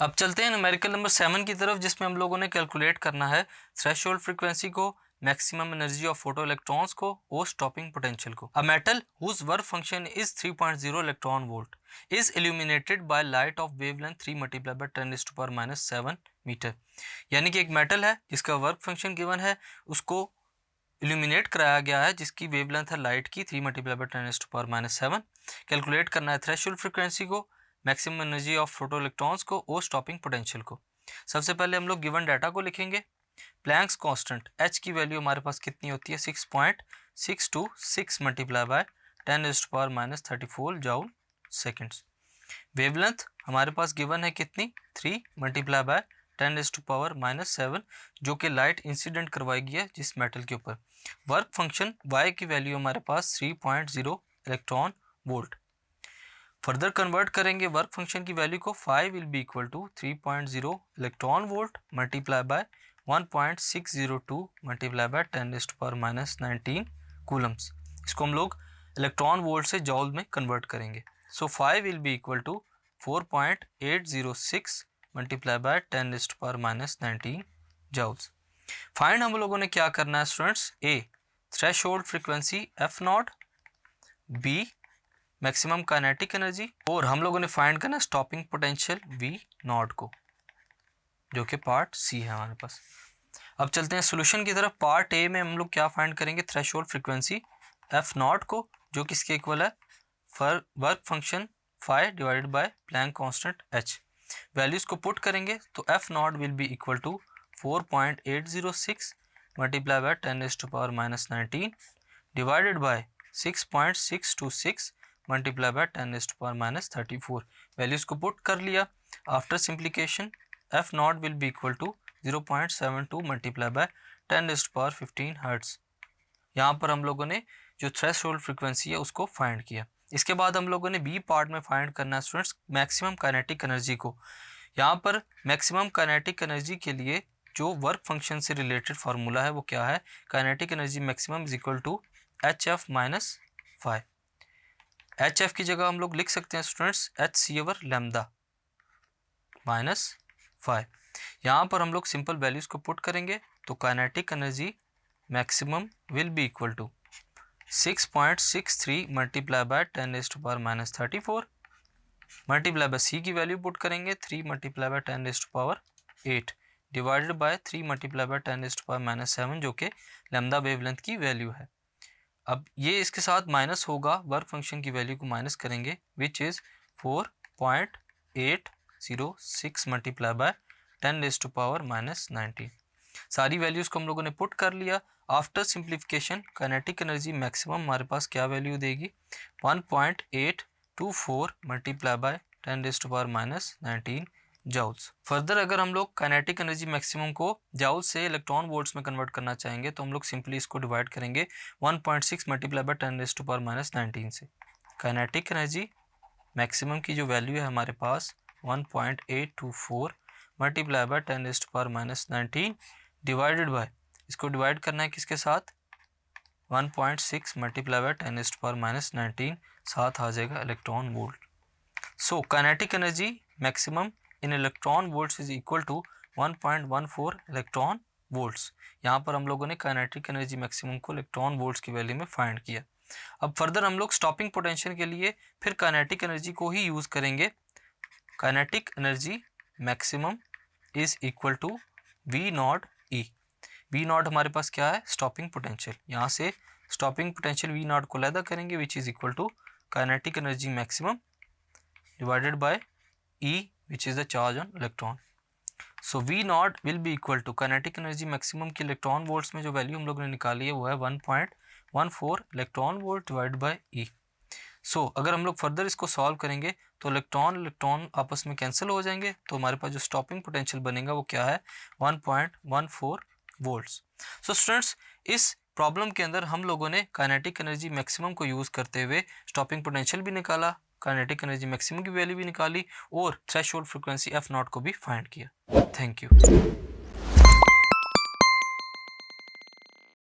अब चलते हैं न्यूमेरिकल नंबर 7 की तरफ, जिसमें हम लोगों ने कैलकुलेट करना है थ्रेशोल्ड फ्रीक्वेंसी को, maximum energy of photoelectrons को और स्टॉपिंग पोटेंशियल को। A metal whose work function is 3.0 electron volt is illuminated by light of wavelength 3 multiply by 10⁻⁻7 metre. यानी कि एक मेटल है जिसका वर्क फंक्शन गिवन है, उसको इल्यूमिनेट कराया गया है जिसकी वेवलेंथ है लाइट की 3 मल्टीप्लाई बाय 10⁻⁷। कैलकुलेट करना है थ्रेशोल्ड फ्रीक्वेंसी को, maximum energy of photoelectrons को और स्टॉपिंग पोटेंशियल को। सबसे पहले हम लोग गिवन डाटा को लिखेंगे। प्लैंक्स कांस्टेंट एच की वैल्यू हमारे पास कितनी होती है 6.626 multiply bye 10⁻34 joule seconds. Wavelength हमारे पास गिवन है कितनी 3 मल्टीप्लाई बाय 10⁻⁻7 जो कि लाइट इंसिडेंट करवाएगी है जिस मेटल के ऊपर। वर्क फंक्शन y की वैल्यू हमारे पास 3.0 इलेक्ट्रॉन वोल्ट। फर्दर कन्वर्ट करेंगे वर्क फंक्शन की वैल्यू को, 5 will be equal to 3.0 electron volt multiply by 1.602 multiply by 10⁻⁻19 coulombs. इसको हम लोग इलेक्ट्रॉन वोल्ट से जॉल में कन्वर्ट करेंगे। So 5 will be equal to 4.806 multiply by 10⁻⁻19 joules. Find हम लोगों ने क्या करना है students, A threshold frequency F nought, B maximum kinetic energy, और हम लोगों ने फाइंड करना है स्टॉपिंग पोटेंशियल वी नॉट को, जो कि पार्ट सी है हमारे पास। अब चलते हैं सॉल्यूशन की तरफ। पार्ट ए में हम लोग क्या फाइंड करेंगे, थ्रेशोल्ड फ्रीक्वेंसी एफ नॉट को, जो किसके इक्वल है work function phi divided by Planck constant H. Values को पुट करेंगे तो F nought will be equal to 4.806 multiply by 10⁻⁻19 divided by 6.626 multiply by 10⁻⁻34। Values को पुट कर लिया। After simplification F nought will be equal to 0.72 multiply by 10⁻15 hertz. यहाँ पर हम लोगों ने जो थ्रेशोल्ड फ्रीक्वेंसी है उसको फाइंड किया। इसके बाद हम लोगों ने बी पार्ट में फाइंड करना है स्टूडेंट्स मैक्सिमम काइनेटिक एनर्जी को। यहाँ पर मैक्सिमम काइनेटिक एनर्जी के लिए जो वर्क फंक्शन से रिलेटेड फार्मूला है वो क्या है, kinetic energy maximum is equal to H F minus phi. H F की जगह हम लोग लिख सकते हैं students H C over lambda minus 5। यहाँ पर हम लोग सिंपल वैल्यूज को पुट करेंगे तो kinetic energy maximum will be equal to 6.63 multiply by 10⁻⁻34 multiply by C की वैल्यू पुट करेंगे 3 multiply by 10⁻8 divided by 3 multiply by 10⁻7 जो कि लैम्डा वेवलेंथ की वैल्यू है। अब ये इसके साथ माइनस होगा, वर्क फंक्शन की वैल्यू को माइनस करेंगे विच इज़ 4.806 मल्टीप्लाई बाय 10⁻⁻19। सारी वैल्यूज़ को हम लोगों ने पुट कर लिया। After simplification kinetic energy maximum हमारे पास क्या वैल्यू देगी 1.824 मल्टीप्लाई बाय 10⁻⁻19 जॉल्स। फर्दर अगर हम लोग काइनेटिक एनर्जी मैक्सिमम को जॉल से इलेक्ट्रॉन वोल्ट्स में कन्वर्ट करना चाहेंगे तो हम लोग सिंपली इसको डिवाइड करेंगे 1.6 मल्टीप्लाई बाय 10⁻⁻19 से। काइनेटिक एनर्जी मैक्सिमम की जो वैल्यू है हमारे पास 1.824 मल्टीप्लाई बाय 10⁻⁻19 डिवाइडेड बाय, इसको डिवाइड करना है किसके साथ 1.6 मल्टीप्लाई बाय 10⁻⁻19, साथ आ जाएगा electron volt. So kinetic energy maximum in electron volts is equal to 1.14 electron volts. यहाँ पर हम लोगों ने काइनेटिक एनर्जी मैक्सिमम को इलेक्ट्रॉन वोल्ट्स की वैल्यू में फाइंड किया। अब फर्दर हम लोग स्टॉपिंग पोटेंशियल के लिए फिर काइनेटिक एनर्जी को ही यूज़ करेंगे। Kinetic energy maximum is equal to V nought E. V nought हमारे पास क्या है स्टॉपिंग पोटेंशियल, यहाँ से स्टॉपिंग पोटेंशियल वी नॉट को अलग करेंगे which is equal to kinetic energy maximum divided by E which is the charge on electron. So V nought will be equal to kinetic energy maximum की electron volts में जो value हम लोग ने निकाली है वो है 1.14 इलेक्ट्रॉन वोल्ट डिवाइड बाय ई। सो अगर हम लोग फर्दर इसको सॉल्व करेंगे तो इलेक्ट्रॉन आपस में कैंसिल हो जाएंगे, तो हमारे पास जो स्टॉपिंग पोटेंशियल बनेगा वो क्या है 1.14 वोल्ट्स। सो स्टूडेंट्स इस प्रॉब्लम के अंदर हम लोगों ने काइनेटिक एनर्जी मैक्सिमम को यूज़ करते हुए स्टॉपिंग पोटेंशियल भी निकाला, काइनेटिक एनर्जी मैक्सिमम की वैल्यू भी निकाली और थ्रेशोल्ड फ्रीक्वेंसी एफ नॉट को भी फाइंड किया। Thank you.